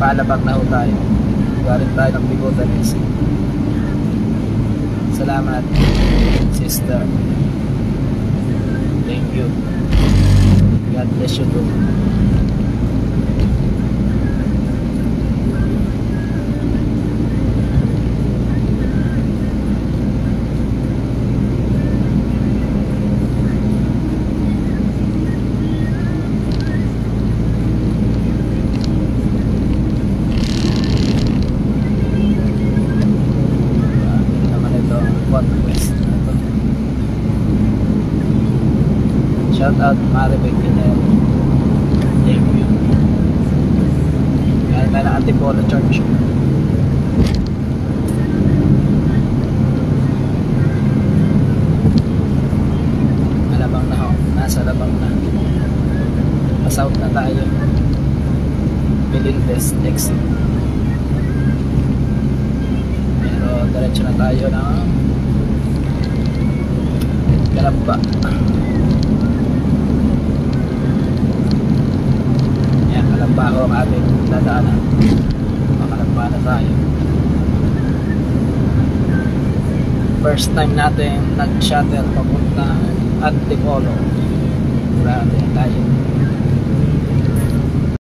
Palabag na ho tayo. Galing tayo ng Bigotan AC. Salamat, sister. Thank you. God bless you too. Shout out Maribel Pinel. Thank you. Kaya tayo ng Antipolo Church. Malabang na ho. Nasa labang na. Pasouth na tayo. Melindes exit. Pero diretso na tayo ng Galamba. Kalamba ang ating dadaanan. Makalamba na tayo. First time natin nag-shuttle papunta Antipolo. Grabe tayo.